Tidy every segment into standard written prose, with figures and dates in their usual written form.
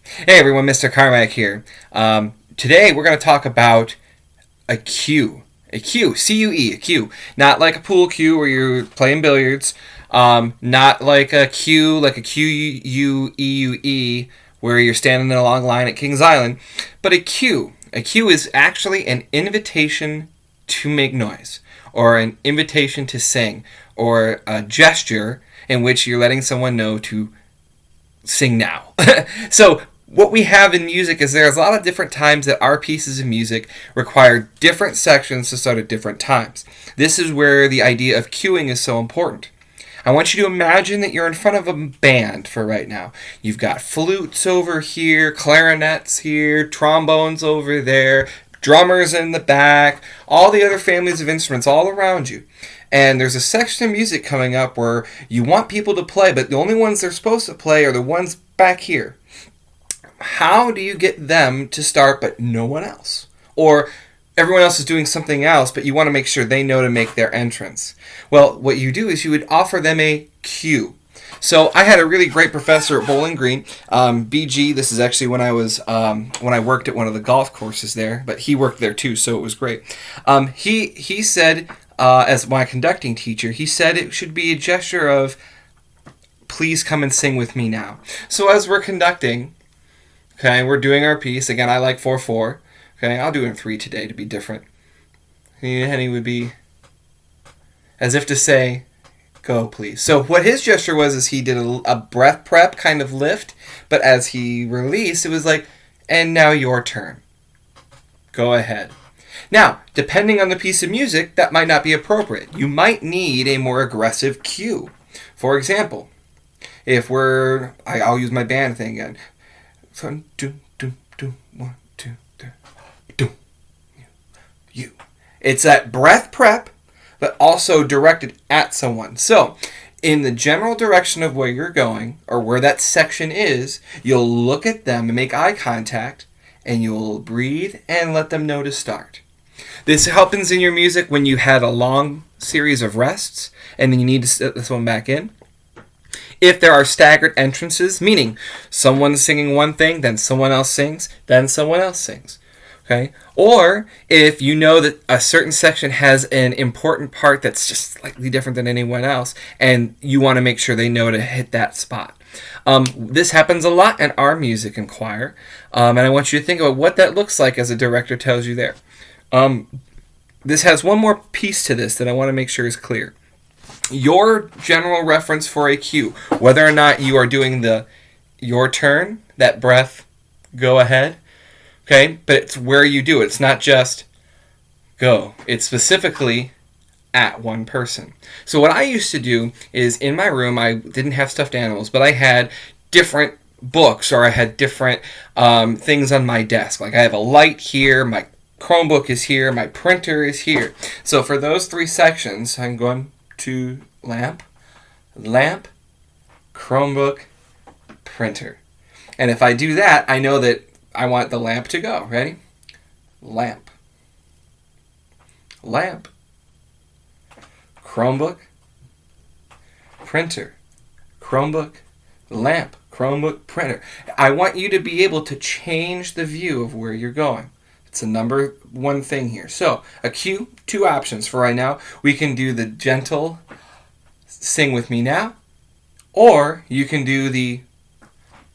Hey everyone, Mr. Carmack here. Today we're going to talk about a cue. A cue, C-U-E, a cue. Not like a pool cue where you're playing billiards. Not like a cue, like a Q-U-E-U-E, where you're standing in a long line at Kings Island. But a cue. A cue is actually an invitation to make noise, or an invitation to sing, or a gesture in which you're letting someone know to sing now. So what we have in music is there's a lot of different times that our pieces of music require different sections to start at different times. This is where the idea of cueing is so important. I want you to imagine that you're in front of a band for right now. You've got flutes over here, clarinets here, trombones over there, drummers in the back, all the other families of instruments all around you. And there's a section of music coming up where you want people to play, but the only ones they're supposed to play are the ones back here. How do you get them to start but no one else? Or everyone else is doing something else, but you want to make sure they know to make their entrance. Well, what you do is you would offer them a cue. So I had a really great professor at Bowling Green, BG. This is actually when I worked at one of the golf courses there, but he worked there too, so it was great. He said, as my conducting teacher, he said it should be a gesture of, please come and sing with me now. So as we're conducting, okay, we're doing our piece. Again, I like 4/4. Okay, I'll do it in 3 today to be different. And he would be as if to say, go please. So what his gesture was is he did a breath prep kind of lift, but as he released, it was like, and now your turn. Go ahead. Now, depending on the piece of music, that might not be appropriate. You might need a more aggressive cue. For example, if I'll use my band thing again. 1, 2, 2, 2, 1, 2, 3, 2. You. It's that breath prep, but also directed at someone. So, in the general direction of where you're going, or where that section is, you'll look at them and make eye contact, and you'll breathe and let them know to start. This happens in your music when you had a long series of rests, and then you need to set this one back in. If there are staggered entrances, meaning someone's singing one thing, then someone else sings, then someone else sings. Okay? Or if you know that a certain section has an important part that's just slightly different than anyone else, and you want to make sure they know to hit that spot. This happens a lot in our music and choir, and I want you to think about what that looks like as a director tells you there. This has one more piece to this that I want to make sure is clear. Your general reference for a cue, whether or not you are doing your turn, that breath, go ahead, okay? But it's where you do it. It's not just go. It's specifically at one person. So what I used to do is in my room, I didn't have stuffed animals, but I had different books, or I had different things on my desk. Like I have a light here, my Chromebook is here, my printer is here. So for those 3 sections, I'm going to lamp, Chromebook, printer. And if I do that, I know that I want the lamp to go. Ready? Lamp, Chromebook, printer, Chromebook, lamp, Chromebook, printer. I want you to be able to change the view of where you're going. It's the number one thing here. So, a cue, 2 options for right now. We can do the gentle sing with me now, or you can do the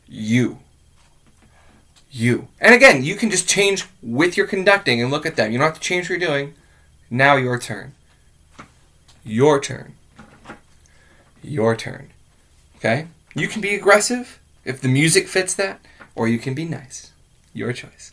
you. And again, you can just change with your conducting and look at them. You don't have to change what you're doing. Now your turn. Your turn. Your turn. Okay? You can be aggressive if the music fits that, or you can be nice. Your choice.